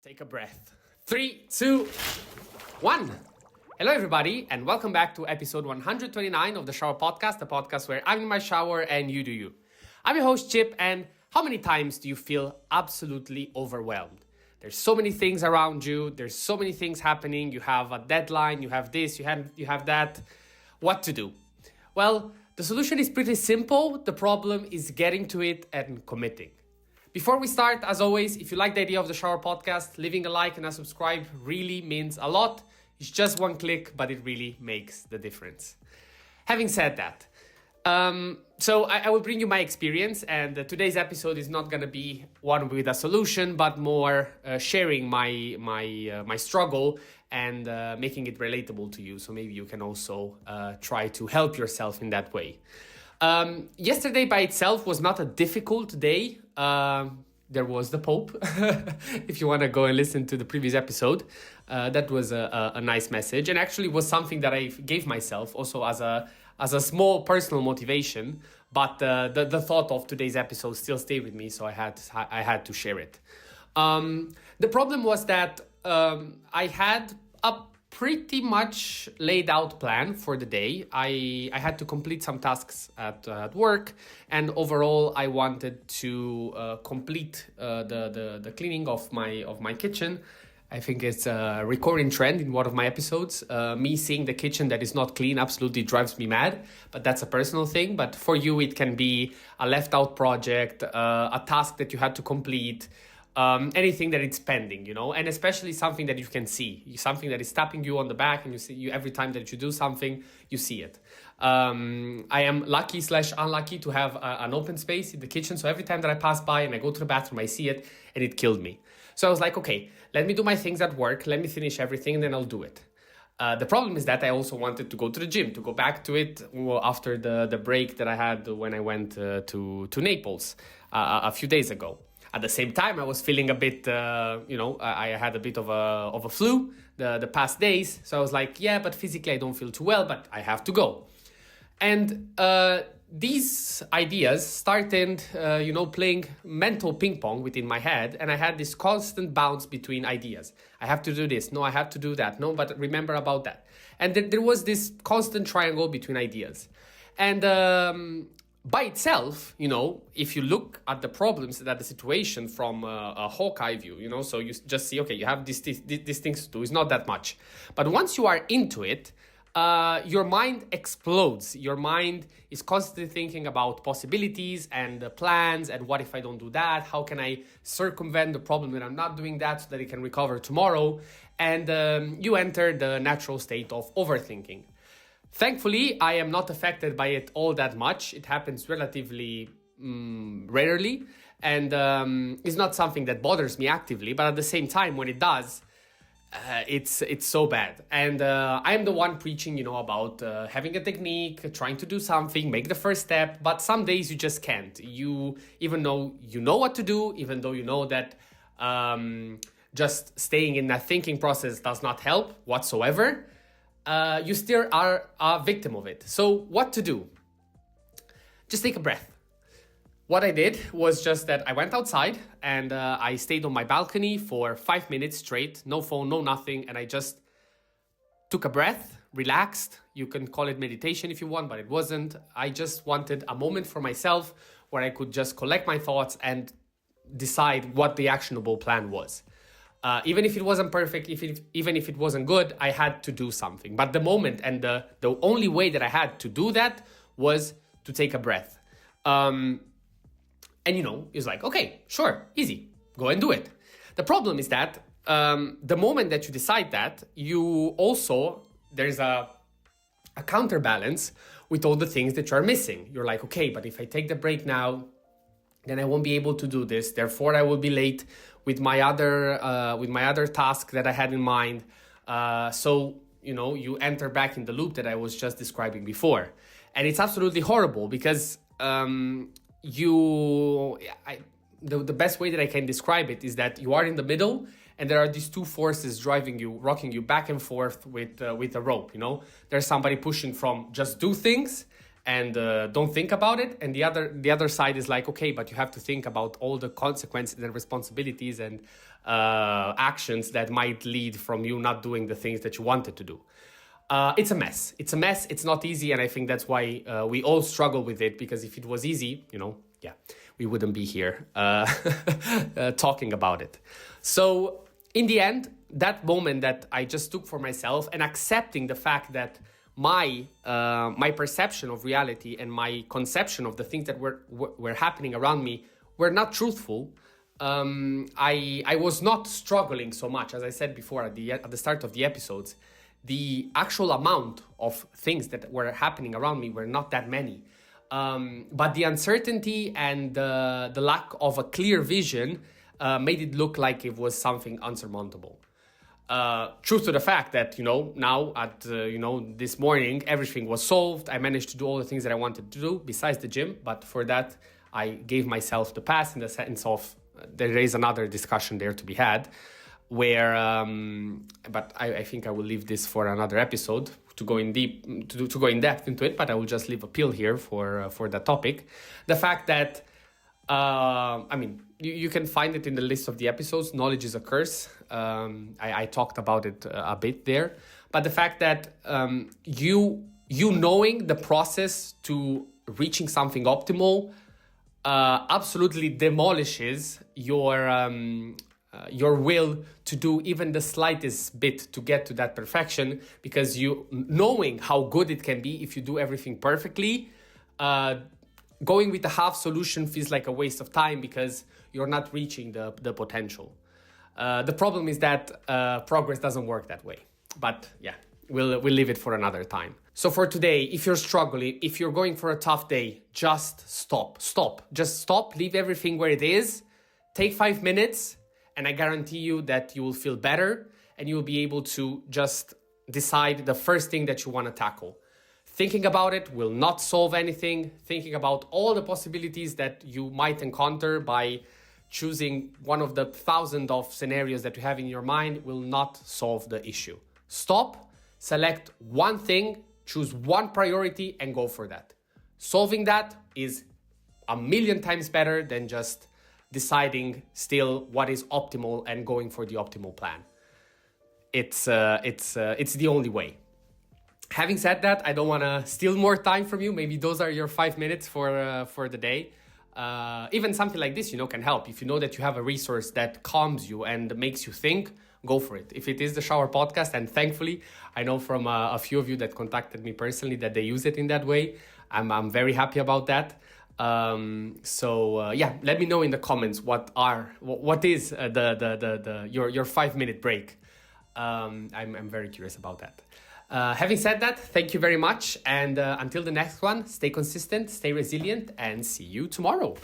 Take a breath. 3, 2, 1. Hello, everybody, and welcome back to episode 129 of the Shower Podcast, the podcast where I'm in my shower and you do you. I'm your host, Chip, and how many times do you feel absolutely overwhelmed? There's so many things around you, there's so many things happening, you have a deadline, you have this, you have that. What to do? Well, the solution is pretty simple. The problem is getting to it and committing. Before we start, as always, if you like the idea of the Shower Podcast, leaving a like and a subscribe really means a lot. It's just one click, but it really makes the difference. Having said that, so I will bring you my experience, and today's episode is not going to be one with a solution, but more sharing my struggle and making it relatable to you. So maybe you can also try to help yourself in that way. Yesterday by itself was not a difficult day. There was the Pope. If you want to go and listen to the previous episode, that was a nice message, and actually was something that I gave myself also as a small personal motivation. But the thought of today's episode still stayed with me, so I had to share it. The problem was that I had a pretty much laid out plan for the day. I had to complete some tasks at work, and overall I wanted to complete the cleaning of my kitchen. I think it's a recurring trend in one of my episodes. Me seeing the kitchen that is not clean absolutely drives me mad, but that's a personal thing. But for you, it can be a left out project, a task that you had to complete, anything that it's pending, and especially something that you can see, something that is tapping you on the back, and you every time that you do something, you see it. I am lucky/unlucky to have an open space in the kitchen, so every time that I pass by and I go to the bathroom, I see it, and it killed me. So I was like, okay, let me do my things at work, let me finish everything, and then I'll do it. The problem is that I also wanted to go to the gym, to go back to it after the break that I had when I went to Naples a few days ago. At the same time, I was feeling a bit, I had a bit of a flu the past days. So I was like, yeah, but physically I don't feel too well, but I have to go. And these ideas started, playing mental ping pong within my head. And I had this constant bounce between ideas. I have to do this. No, I have to do that. No, but remember about that. And there was this constant triangle between ideas. And by itself, if you look at the problems, at the situation from a Hawkeye view, so you just see, okay, you have these things to do. It's not that much. But once you are into it, your mind explodes. Your mind is constantly thinking about possibilities and plans, and what if I don't do that? How can I circumvent the problem when I'm not doing that so that it can recover tomorrow? And you enter the natural state of overthinking. Thankfully, I am not affected by it all that much. It happens relatively rarely, and it's not something that bothers me actively. But at the same time, when it does, it's so bad. And I am the one preaching, about having a technique, trying to do something, make the first step. But some days you just can't. Even though you know what to do, even though you know that just staying in that thinking process does not help whatsoever. You still are a victim of it. So what to do? Just take a breath. What I did was just that I went outside and I stayed on my balcony for 5 minutes straight. No phone, no nothing. And I just took a breath, relaxed. You can call it meditation if you want, but it wasn't. I just wanted a moment for myself where I could just collect my thoughts and decide what the actionable plan was. Even if it wasn't perfect, even if it wasn't good, I had to do something. But the moment and the only way that I had to do that was to take a breath. And it's like, okay, sure, easy, go and do it. The problem is that the moment that you decide that, there's a counterbalance with all the things that you're missing. You're like, okay, but if I take the break now, then I won't be able to do this. Therefore, I will be late with my other task that I had in mind. So you enter back in the loop that I was just describing before, and it's absolutely horrible because the best way that I can describe it is that you are in the middle, and there are these two forces driving you, rocking you back and forth with a rope. There's somebody pushing from just do things, and don't think about it. And the other side is like, okay, but you have to think about all the consequences and responsibilities and actions that might lead from you not doing the things that you wanted to do. It's a mess. It's not easy. And I think that's why we all struggle with it, because if it was easy, we wouldn't be here talking about it. So in the end, that moment that I just took for myself and accepting the fact that my perception of reality and my conception of the things that were happening around me were not truthful. I was not struggling so much. As I said before at the start of the episodes, the actual amount of things that were happening around me were not that many. But the uncertainty and the lack of a clear vision made it look like it was something unsurmountable. Truth to the fact that, now at, this morning, everything was solved. I managed to do all the things that I wanted to do besides the gym. But for that, I gave myself the pass in the sense of there is another discussion there to be had where, but I think I will leave this for another episode to go in depth into it, but I will just leave a pill here for that topic. The fact that, you can find it in the list of the episodes. Knowledge is a curse. I talked about it a bit there. But the fact that you knowing the process to reaching something optimal absolutely demolishes your will to do even the slightest bit to get to that perfection, because you knowing how good it can be if you do everything perfectly, going with the half solution feels like a waste of time because you're not reaching the potential. The problem is that progress doesn't work that way. But yeah, we'll leave it for another time. So for today, if you're struggling, if you're going for a tough day, just stop. Just stop, leave everything where it is, take 5 minutes, and I guarantee you that you will feel better and you will be able to just decide the first thing that you want to tackle. Thinking about it will not solve anything. Thinking about all the possibilities that you might encounter by choosing one of the thousands of scenarios that you have in your mind will not solve the issue. Stop, select one thing, choose one priority and go for that. Solving that is 1,000,000 times better than just deciding still what is optimal and going for the optimal plan. It's the only way. Having said that, I don't want to steal more time from you. Maybe those are your 5 minutes for the day. Even something like this, can help. If you know that you have a resource that calms you and makes you think, go for it. If it is the Shower Podcast, and thankfully, I know from a few of you that contacted me personally that they use it in that way. I'm very happy about that. Let me know in the comments what is your 5-minute break. I'm very curious about that. Having said that, thank you very much. And until the next one, stay consistent, stay resilient, and see you tomorrow.